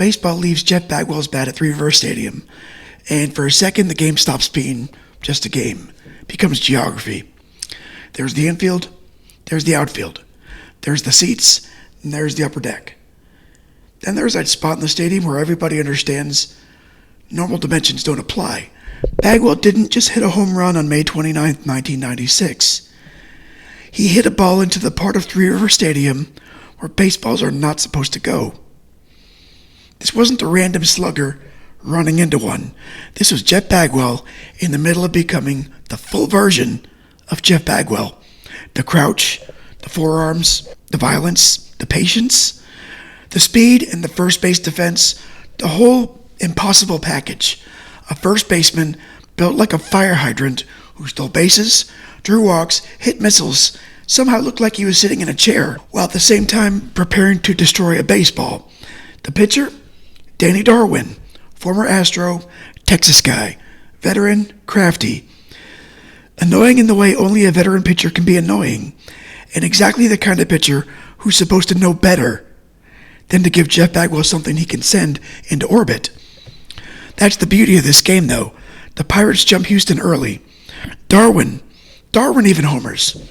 baseball leaves Jeff Bagwell's bat at Three River Stadium, and for a second the game stops being just a game. It becomes geography. There's the infield, there's the outfield, there's the seats, and there's the upper deck. Then there's that spot in the stadium where everybody understands normal dimensions don't apply. Bagwell didn't just hit a home run on May 29, 1996. He hit a ball into the part of Three River Stadium where baseballs are not supposed to go. This wasn't a random slugger running into one. This was Jeff Bagwell in the middle of becoming the full version of Jeff Bagwell. The crouch, the forearms, the violence, the patience, the speed, and the first base defense, the whole impossible package. A first baseman built like a fire hydrant who stole bases, drew walks, hit missiles, somehow looked like he was sitting in a chair, while at the same time preparing to destroy a baseball. The pitcher? Danny Darwin, former Astro, Texas guy, veteran, crafty. Annoying in the way only a veteran pitcher can be annoying, and exactly the kind of pitcher who's supposed to know better than to give Jeff Bagwell something he can send into orbit. That's the beauty of this game, though. The Pirates jump Houston early. Darwin even homers.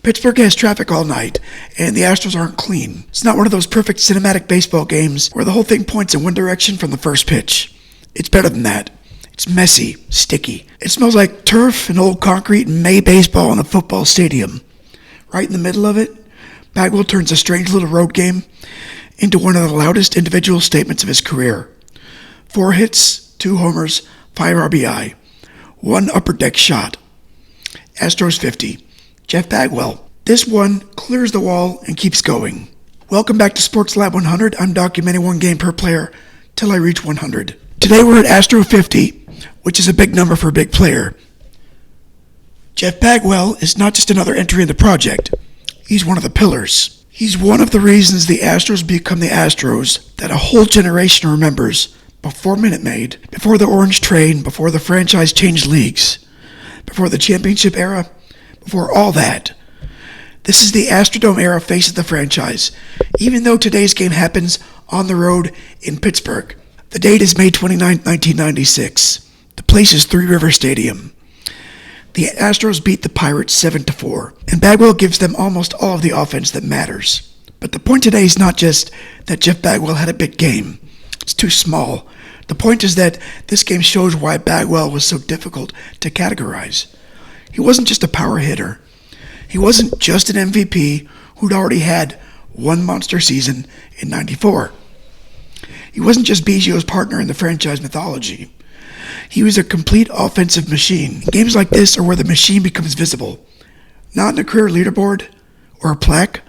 Pittsburgh has traffic all night, and the Astros aren't clean. It's not one of those perfect cinematic baseball games where the whole thing points in one direction from the first pitch. It's better than that. It's messy, sticky. It smells like turf and old concrete and May baseball in a football stadium. Right in the middle of it, Bagwell turns a strange little road game into one of the loudest individual statements of his career. 4 hits, 2 homers, 5 RBI, 1 upper deck shot. Astros 50. Jeff Bagwell. This one clears the wall and keeps going. Welcome back to Sports Lab 100. I'm documenting one game per player till I reach 100. Today we're at Astro 50, which is a big number for a big player. Jeff Bagwell is not just another entry in the project. He's one of the pillars. He's one of the reasons the Astros become the Astros that a whole generation remembers. Before Minute Maid, before the Orange Train, before the franchise changed leagues, before the championship era, before all that. This is the Astrodome era face of the franchise, even though today's game happens on the road in Pittsburgh. The date is May 29, 1996. The place is Three River Stadium. The Astros beat the Pirates 7-4, and Bagwell gives them almost all of the offense that matters. But the point today is not just that Jeff Bagwell had a big game. It's too small. The point is that this game shows why Bagwell was so difficult to categorize. He wasn't just a power hitter. He wasn't just an MVP who'd already had one monster season in '94. He wasn't just Biggio's partner in the franchise mythology. He was a complete offensive machine. Games like this are where the machine becomes visible, not in a career leaderboard or a plaque,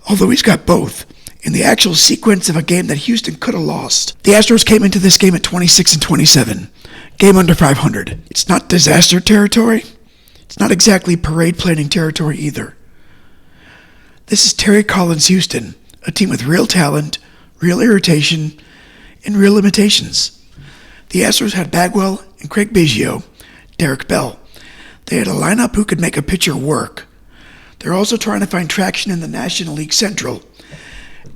although he's got both. In the actual sequence of a game that Houston could have lost. The Astros came into this game at 26-27, game under 500. It's not disaster territory. It's not exactly parade planning territory either. This is Terry Collins Houston, a team with real talent, real irritation, and real limitations. The Astros had Bagwell and Craig Biggio, Derek Bell. They had a lineup who could make a pitcher work. They're also trying to find traction in the National League Central.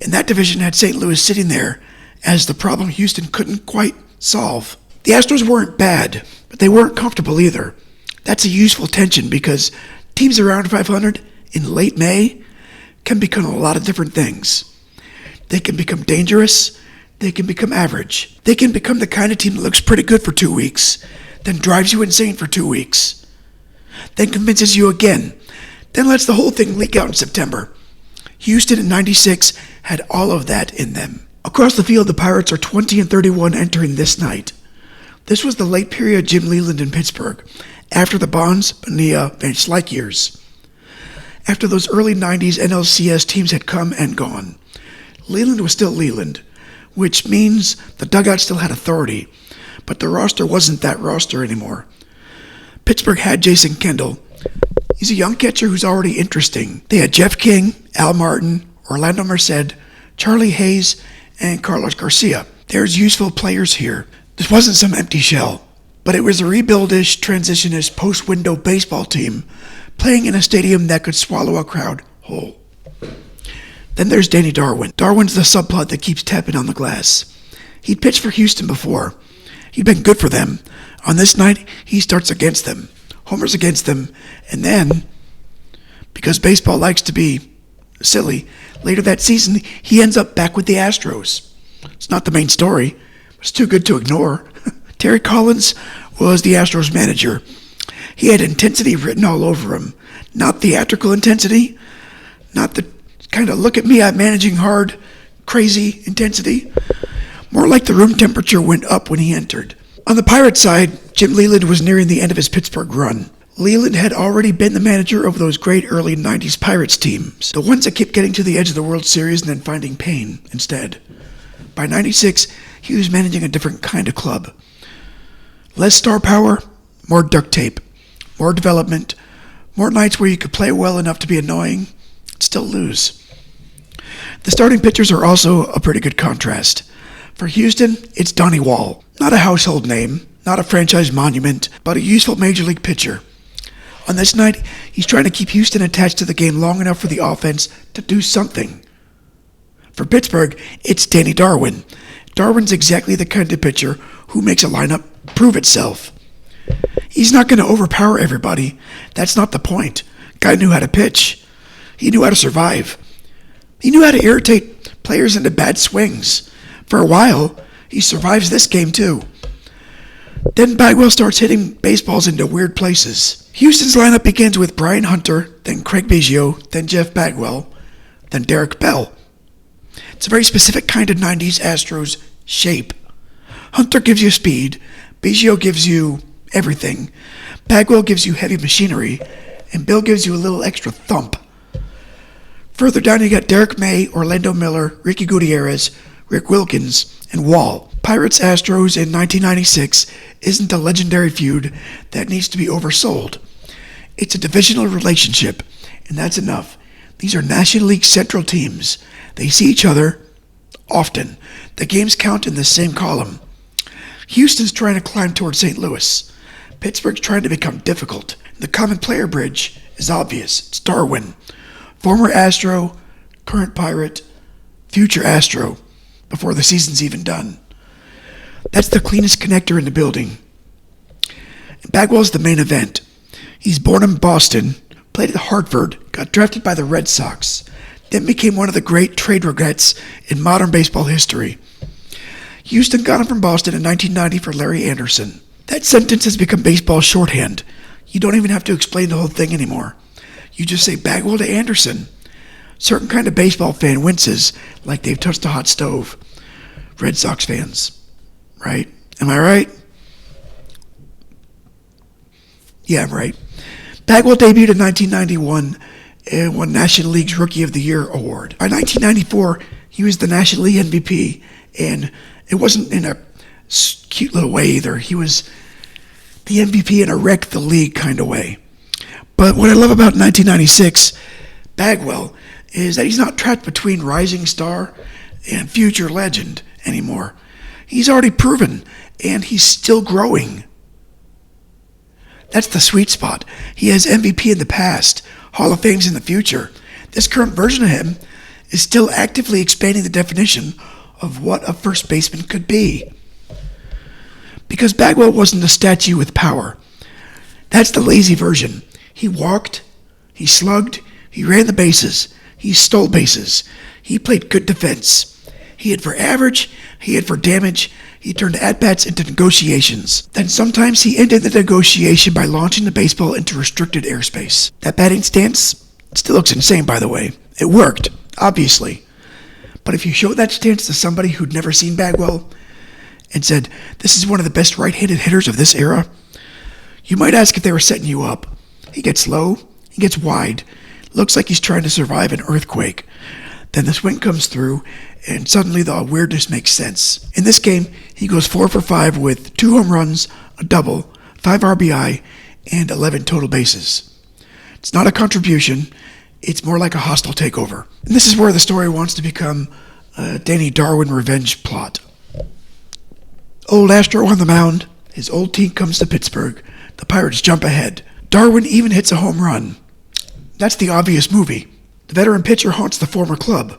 And that division had St. Louis sitting there as the problem Houston couldn't quite solve. The Astros weren't bad, but they weren't comfortable either. That's a useful tension because teams around 500 in late May can become a lot of different things. They can become dangerous. They can become average. They can become the kind of team that looks pretty good for 2 weeks, then drives you insane for 2 weeks, then convinces you again, then lets the whole thing leak out in September. Houston in '96 had all of that in them. Across the field, the Pirates are 20-31 entering this night. This was the late period Jim Leyland in Pittsburgh, after the Bonds, Bonilla, Van Slyke years. After those early '90s NLCS teams had come and gone. Leyland was still Leyland, which means the dugout still had authority, but the roster wasn't that roster anymore. Pittsburgh had Jason Kendall. He's a young catcher who's already interesting. They had Jeff King, Al Martin, Orlando Merced, Charlie Hayes, and Carlos Garcia. There's useful players here. This wasn't some empty shell, but it was a rebuild-ish, transitionist, post-window baseball team playing in a stadium that could swallow a crowd whole. Then there's Danny Darwin. Darwin's the subplot that keeps tapping on the glass. He'd pitched for Houston before. He'd been good for them. On this night, he starts against them, homers against them, and then, because baseball likes to be silly, later that season, he ends up back with the Astros. It's not the main story. It's too good to ignore. Terry Collins was the Astros manager. He had intensity written all over him. Not theatrical intensity, not the kind of look at me, I'm managing hard, crazy intensity. More like the room temperature went up when he entered. On the Pirates side, Jim Leyland was nearing the end of his Pittsburgh run. Leyland had already been the manager of those great early 90s Pirates teams, the ones that kept getting to the edge of the World Series and then finding pain instead. By 96, he was managing a different kind of club. Less star power, more duct tape, more development, more nights where you could play well enough to be annoying and still lose. The starting pitchers are also a pretty good contrast. For Houston, it's Donnie Wall. Not a household name, not a franchise monument, but a useful major league pitcher. On this night, he's trying to keep Houston attached to the game long enough for the offense to do something. For Pittsburgh, it's Danny Darwin. Darwin's exactly the kind of pitcher who makes a lineup prove itself. He's not going to overpower everybody. That's not the point. Guy knew how to pitch. He knew how to survive. He knew how to irritate players into bad swings. For a while, he survives this game too. Then Bagwell starts hitting baseballs into weird places. Houston's lineup begins with Brian Hunter, then Craig Biggio, then Jeff Bagwell, then Derek Bell. It's a very specific kind of 90s Astros shape. Hunter gives you speed, Biggio gives you everything, Bagwell gives you heavy machinery, and Bill gives you a little extra thump. Further down you got Derek May, Orlando Miller, Ricky Gutierrez, Rick Wilkins, and Wall. Pirates-Astros in 1996 isn't a legendary feud that needs to be oversold. It's a divisional relationship, and that's enough. These are National League Central teams. They see each other often. The games count in the same column. Houston's trying to climb toward St. Louis. Pittsburgh's trying to become difficult. The common player bridge is obvious. It's Darwin. Former Astro, current Pirate, future Astro, before the season's even done. That's the cleanest connector in the building. Bagwell's the main event. He's born in Boston, played at Hartford, got drafted by the Red Sox, then became one of the great trade regrets in modern baseball history. Houston got him from Boston in 1990 for Larry Anderson. That sentence has become baseball shorthand. You don't even have to explain the whole thing anymore. You just say Bagwell to Anderson. Certain kind of baseball fan winces like they've touched a hot stove. Red Sox fans. Right? Am I right? Yeah, I'm right. Bagwell debuted in 1991 and won National League's Rookie of the Year award. By 1994, he was the National League MVP, and it wasn't in a cute little way either. He was the MVP in a wreck the league kind of way. But what I love about 1996 Bagwell is that he's not trapped between rising star and future legend anymore. He's already proven, and he's still growing. That's the sweet spot. He has MVP in the past, Hall of Fames in the future. This current version of him is still actively expanding the definition of what a first baseman could be. Because Bagwell wasn't a statue with power. That's the lazy version. He walked, he slugged, he ran the bases, he stole bases, he played good defense. He hit for average, he hit for damage, he turned at-bats into negotiations. Then sometimes he ended the negotiation by launching the baseball into restricted airspace. That batting stance still looks insane, by the way. It worked, obviously. But if you showed that stance to somebody who'd never seen Bagwell and said, this is one of the best right-handed hitters of this era, you might ask if they were setting you up. He gets low, he gets wide, looks like he's trying to survive an earthquake. Then the swing comes through, and suddenly the weirdness makes sense. In this game, he goes 4 for 5 with 2 home runs, a double, 5 RBI, and 11 total bases. It's not a contribution, it's more like a hostile takeover. And this is where the story wants to become a Danny Darwin revenge plot. Old Astro on the mound, his old team comes to Pittsburgh, the Pirates jump ahead. Darwin even hits a home run. That's the obvious movie. The veteran pitcher haunts the former club.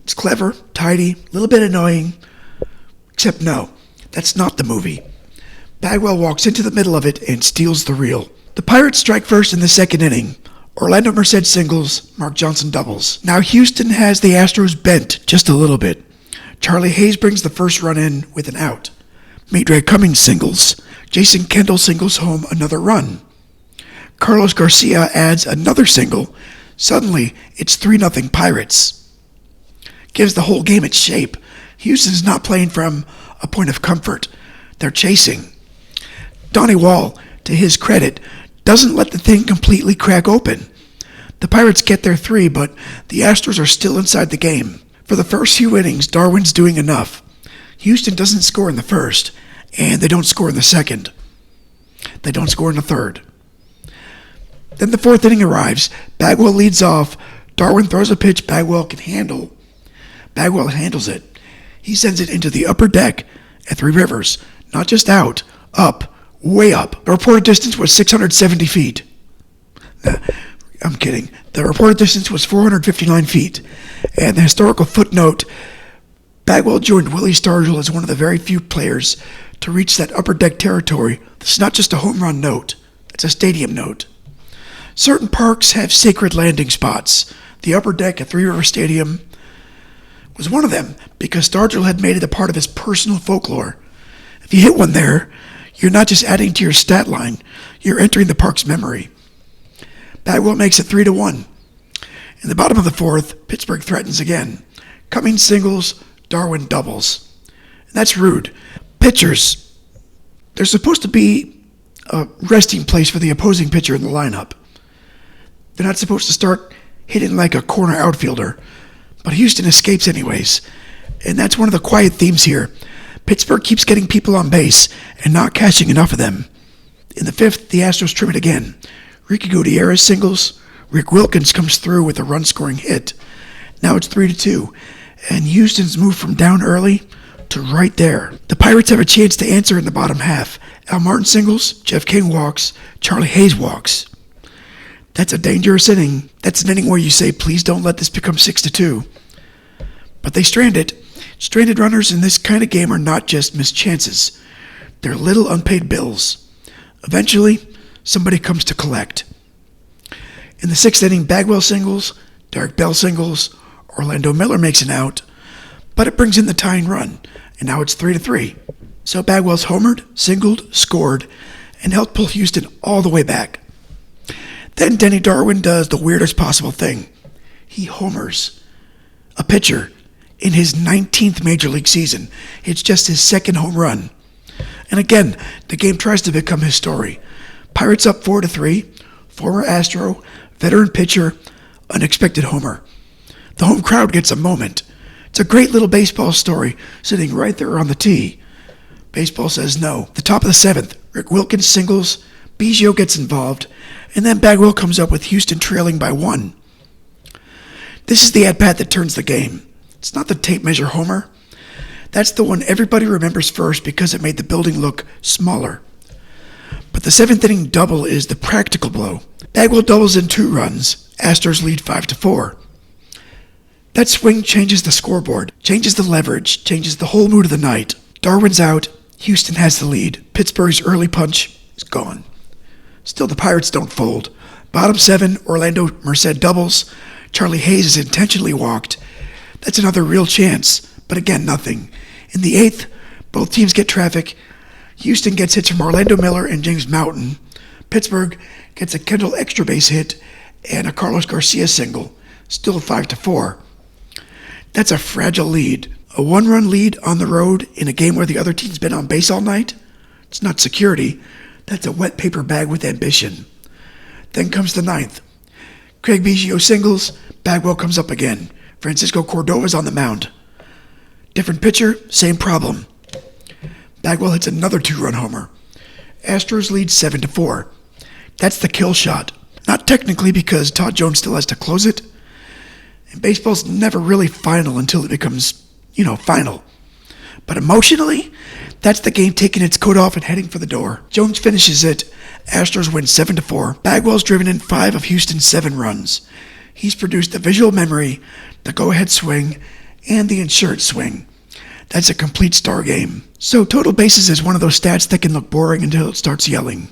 It's clever, tidy, a little bit annoying. Except no, that's not the movie. Bagwell walks into the middle of it and steals the reel. The Pirates strike first in the second inning. Orlando Merced singles, Mark Johnson doubles. Now Houston has the Astros bent just a little bit. Charlie Hayes brings the first run in with an out. Madre Cummings singles. Jason Kendall singles home another run. Carlos Garcia adds another single. Suddenly, it's 3-0 Pirates. Gives the whole game its shape. Houston's not playing from a point of comfort. They're chasing. Donnie Wall, to his credit, doesn't let the thing completely crack open. The Pirates get their 3, but the Astros are still inside the game. For the first few innings, Darwin's doing enough. Houston doesn't score in the first, and they don't score in the second. They don't score in the third. Then the fourth inning arrives. Bagwell leads off. Darwin throws a pitch Bagwell can handle. Bagwell handles it. He sends it into the upper deck at Three Rivers. Not just out, up, way up. The reported distance was 670 feet. I'm kidding. The reported distance was 459 feet. And the historical footnote, Bagwell joined Willie Stargell as one of the very few players to reach that upper deck territory. This is not just a home run note. It's a stadium note. Certain parks have sacred landing spots. The upper deck at Three River Stadium was one of them because Stargell had made it a part of his personal folklore. If you hit one there, you're not just adding to your stat line, you're entering the park's memory. Bagwell makes it 3-1. In the bottom of the fourth, Pittsburgh threatens again. Cummings singles, Darwin doubles. And that's rude. Pitchers, there's supposed to be a resting place for the opposing pitcher in the lineup. They're not supposed to start hitting like a corner outfielder, but Houston escapes anyways. And that's one of the quiet themes here. Pittsburgh keeps getting people on base and not catching enough of them. In the fifth, the Astros trim it again. Ricky Gutierrez singles. Rick Wilkins comes through with a run-scoring hit. Now it's 3-2, and Houston's moved from down early to right there. The Pirates have a chance to answer in the bottom half. Al Martin singles, Jeff King walks, Charlie Hayes walks. That's a dangerous inning. That's an inning where you say, please don't let this become 6-2. But they strand it. Stranded runners in this kind of game are not just missed chances. They're little unpaid bills. Eventually, somebody comes to collect. In the sixth inning, Bagwell singles, Derek Bell singles, Orlando Miller makes an out, but it brings in the tying run, and now it's 3-3. So Bagwell's homered, singled, scored, and helped pull Houston all the way back. Then Denny Darwin does the weirdest possible thing. He homers. A pitcher in his 19th Major League season. It's just his second home run. And again, the game tries to become his story. Pirates up 4-3, former Astro, veteran pitcher, unexpected homer. The home crowd gets a moment. It's a great little baseball story sitting right there on the tee. Baseball says no. The top of the seventh, Rick Wilkins singles, Biggio gets involved, and then Bagwell comes up with Houston trailing by 1. This is the at-bat that turns the game. It's not the tape measure homer. That's the one everybody remembers first because it made the building look smaller. But the seventh inning double is the practical blow. Bagwell doubles in 2 runs. Astros lead 5-4. That swing changes the scoreboard, changes the leverage, changes the whole mood of the night. Darwin's out. Houston has the lead. Pittsburgh's early punch is gone. Still, the Pirates don't fold. Bottom 7, Orlando Merced doubles. Charlie Hayes is intentionally walked. That's another real chance, but again, nothing. In the 8th, both teams get traffic. Houston gets hits from Orlando Miller and James Mountain. Pittsburgh gets a Kendall extra base hit and a Carlos Garcia single. Still 5-4. That's a fragile lead. A 1-run lead on the road in a game where the other team's been on base all night? It's not security. That's a wet paper bag with ambition. Then comes the 9th. Craig Biggio singles. Bagwell comes up again. Francisco Cordova's on the mound. Different pitcher, same problem. Bagwell hits another 2-run homer. Astros lead 7-4. That's the kill shot. Not technically because Todd Jones still has to close it. And baseball's never really final until it becomes, final. But emotionally, that's the game taking its coat off and heading for the door. Jones finishes it. Astros win 7-4. Bagwell's driven in 5 of Houston's 7 runs. He's produced the visual memory, the go-ahead swing, and the insured swing. That's a complete star game. So total bases is one of those stats that can look boring until it starts yelling.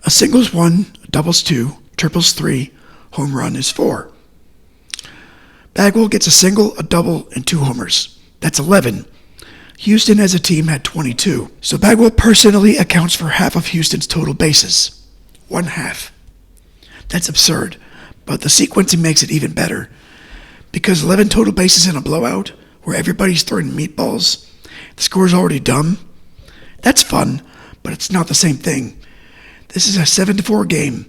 A single's 1, a double's 2, triple's 3, home run is 4. Bagwell gets a single, a double, and 2 homers. That's 11. Houston as a team had 22. So Bagwell personally accounts for half of Houston's total bases. 1/2. That's absurd, but the sequencing makes it even better. Because 11 total bases in a blowout, where everybody's throwing meatballs, the score's already dumb. That's fun, but it's not the same thing. This is a 7-4 game.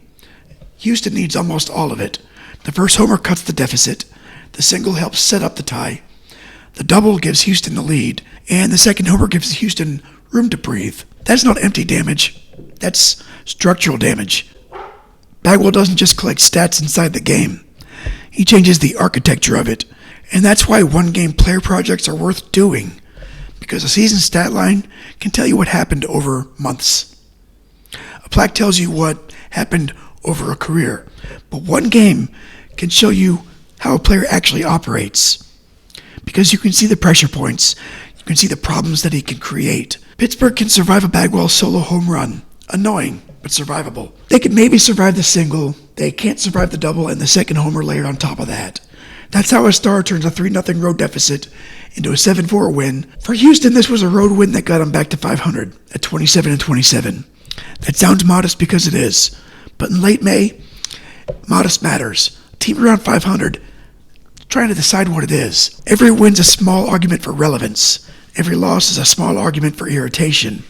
Houston needs almost all of it. The first homer cuts the deficit. The single helps set up the tie. The double gives Houston the lead, and the second homer gives Houston room to breathe. That's not empty damage. That's structural damage. Bagwell doesn't just collect stats inside the game. He changes the architecture of it, and that's why one-game player projects are worth doing, because a season stat line can tell you what happened over months. A plaque tells you what happened over a career, but one game can show you how a player actually operates, because you can see the pressure points, you can see the problems that he can create. Pittsburgh can survive a Bagwell solo home run. Annoying, but survivable. They can maybe survive the single. They can't survive the double and the second homer layered on top of that. That's how a star turns a 3-0 road deficit into a 7-4 win. For Houston, this was a road win that got them back to 500 at 27-27. That sounds modest because it is, but in late May, modest matters. A team around 500 trying to decide what it is. Every win's a small argument for relevance. Every loss is a small argument for irritation.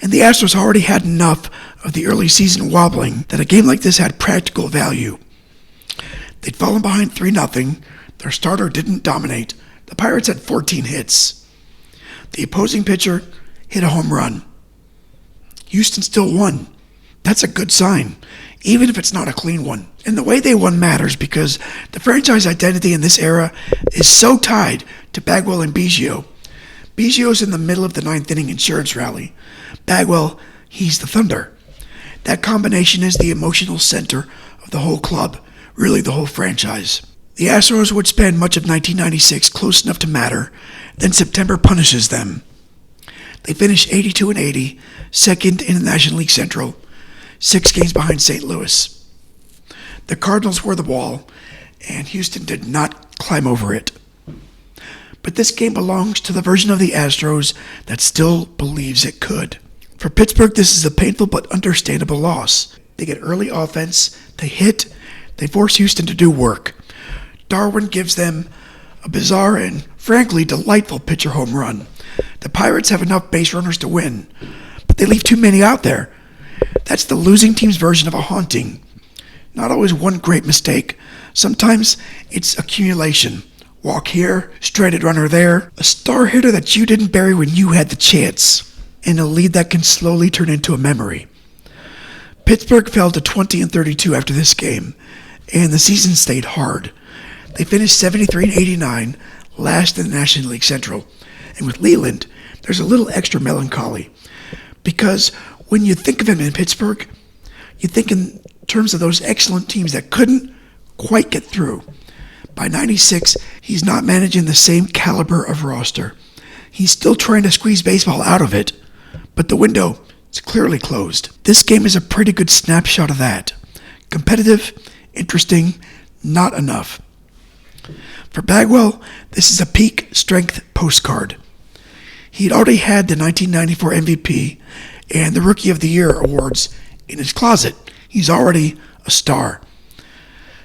And the Astros already had enough of the early season wobbling that a game like this had practical value. They'd fallen behind 3-0. Their starter didn't dominate. The Pirates had 14 hits. The opposing pitcher hit a home run. Houston still won. That's a good sign, even if it's not a clean one. And the way they won matters because the franchise identity in this era is so tied to Bagwell and Biggio. Biggio's in the middle of the 9th inning insurance rally. Bagwell, he's the Thunder. That combination is the emotional center of the whole club, really the whole franchise. The Astros would spend much of 1996 close enough to matter, then September punishes them. They finish 82-80, second in the National League Central, 6 games behind St. Louis. The Cardinals were the wall, and Houston did not climb over it. But this game belongs to the version of the Astros that still believes it could. For Pittsburgh, this is a painful but understandable loss. They get early offense, they hit, they force Houston to do work. Darwin gives them a bizarre and frankly delightful pitcher home run. The Pirates have enough base runners to win, but they leave too many out there. That's the losing team's version of a haunting. Not always one great mistake. Sometimes it's accumulation. Walk here, stranded runner there, a star hitter that you didn't bury when you had the chance, and a lead that can slowly turn into a memory. Pittsburgh fell to 20-32 after this game, and the season stayed hard. They finished 73-89, last in the National League Central. And with Leland, there's a little extra melancholy, because when you think of him in Pittsburgh, you think in terms of those excellent teams that couldn't quite get through. By 96, he's not managing the same caliber of roster. He's still trying to squeeze baseball out of it, but the window is clearly closed. This game is a pretty good snapshot of that. Competitive, interesting, not enough. For Bagwell, this is a peak strength postcard. He'd already had the 1994 MVP and the Rookie of the Year awards in his closet. He's already a star.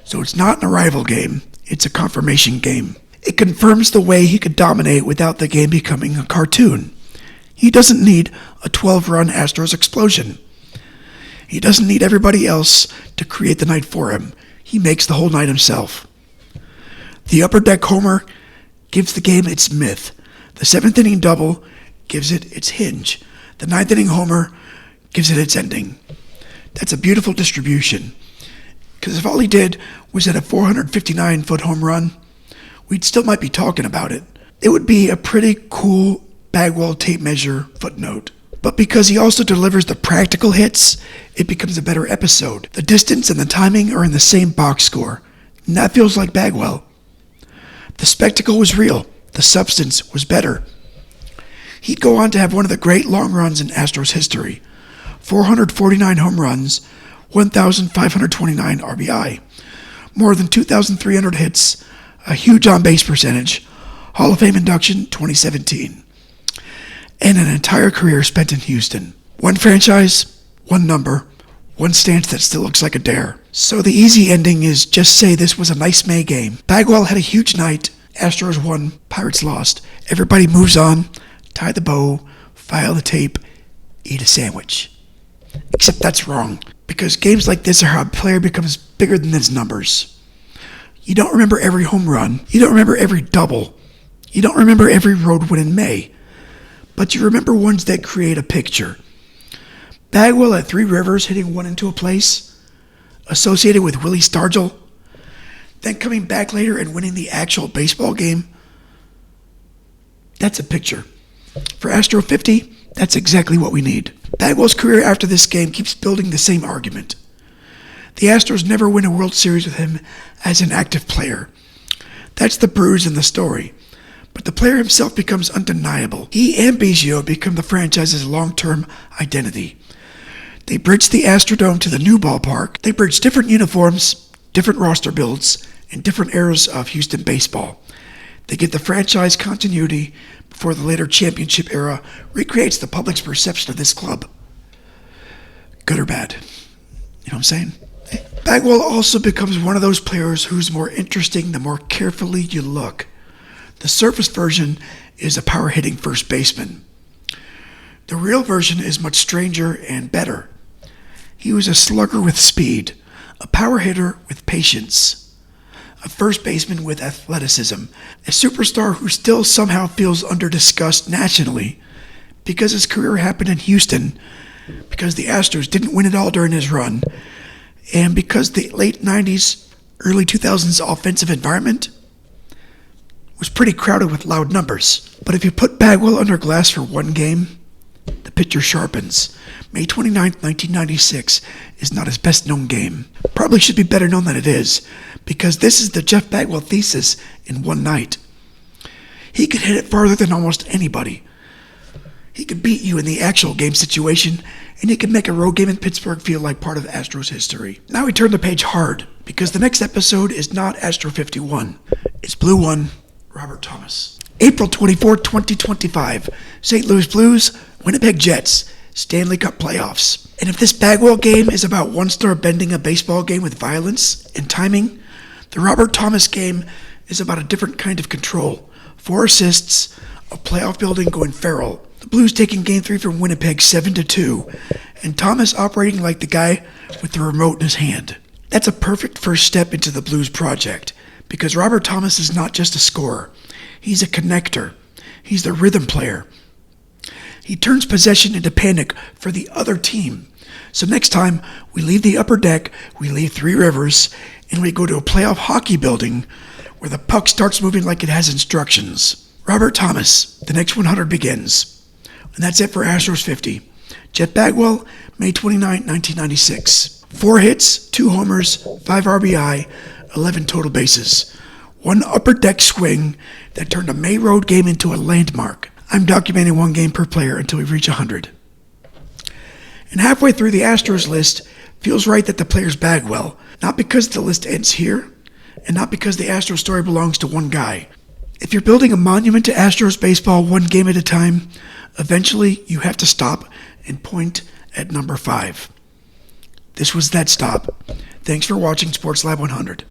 So it's not an arrival game. It's a confirmation game. It confirms the way he could dominate without the game becoming a cartoon. He doesn't need a 12-run Astros explosion. He doesn't need everybody else to create the night for him. He makes the whole night himself. The upper deck homer gives the game its myth. The 7th inning double gives it its hinge. The 9th inning homer gives it its ending. That's a beautiful distribution. Because if all he did was hit a 459-foot home run, we'd still might be talking about it. It would be a pretty cool Bagwell tape measure footnote. But because he also delivers the practical hits, it becomes a better episode. The distance and the timing are in the same box score. And that feels like Bagwell. The spectacle was real. The substance was better. He'd go on to have one of the great long runs in Astros history. 449 home runs, 1,529 RBI, more than 2,300 hits, a huge on-base percentage, Hall of Fame induction 2017, and an entire career spent in Houston. One franchise, one number, one stance that still looks like a dare. So the easy ending is just say this was a nice May game. Bagwell had a huge night. Astros won, Pirates lost. Everybody moves on, tie the bow, file the tape, eat a sandwich. Except that's wrong, because games like this are how a player becomes bigger than his numbers. You don't remember every home run. You don't remember every double. You don't remember every road win in May. But you remember ones that create a picture. Bagwell at Three Rivers hitting one into a place, associated with Willie Stargell, then coming back later and winning the actual baseball game. That's a picture. For Astro 50, that's exactly what we need. Bagwell's career after this game keeps building the same argument. The Astros never win a World Series with him as an active player. That's the bruise in the story. But the player himself becomes undeniable. He and Biggio become the franchise's long-term identity. They bridge the Astrodome to the new ballpark. They bridge different uniforms, different roster builds, and different eras of Houston baseball. They get the franchise continuity before the later championship era recreates the public's perception of this club. Good or bad. You know what I'm saying? Bagwell also becomes one of those players who's more interesting the more carefully you look. The surface version is a power-hitting first baseman. The real version is much stranger and better. He was a slugger with speed, a power hitter with patience, a first baseman with athleticism, a superstar who still somehow feels under-discussed nationally because his career happened in Houston, because the Astros didn't win it all during his run, and because the late 90s, early 2000s offensive environment was pretty crowded with loud numbers. But if you put Bagwell under glass for one game, the picture sharpens. May 29, 1996 is not his best known game. Probably should be better known than it is, because this is the Jeff Bagwell thesis in one night. He could hit it farther than almost anybody. He could beat you in the actual game situation, and he could make a road game in Pittsburgh feel like part of Astros history. Now we turn the page hard, because the next episode is not Astro 51. It's Blue One, Robert Thomas. April 24, 2025. St. Louis Blues, Winnipeg Jets, Stanley Cup playoffs. And if this Bagwell game is about one star bending a baseball game with violence and timing, the Robert Thomas game is about a different kind of control. 4 assists, a playoff building going feral. The Blues taking Game 3 from Winnipeg 7-2, and Thomas operating like the guy with the remote in his hand. That's a perfect first step into the Blues project, because Robert Thomas is not just a scorer. He's a connector. He's the rhythm player. He turns possession into panic for the other team. So next time we leave the upper deck, we leave Three Rivers, and we go to a playoff hockey building where the puck starts moving like it has instructions. Robert Thomas, the next 100 begins. And that's it for Astros 50. Jeff Bagwell, May 29, 1996. 4 hits, 2 homers, 5 RBI, 11 total bases. 1 upper deck swing that turned a May road game into a landmark. I'm documenting 1 game per player until we reach 100. And halfway through the Astros list, feels right that the player's Bagwell, not because the list ends here, and not because the Astros story belongs to one guy. If you're building a monument to Astros baseball 1 game at a time, eventually you have to stop and point at number 5. This was that stop. Thanks for watching Sports Lab 100.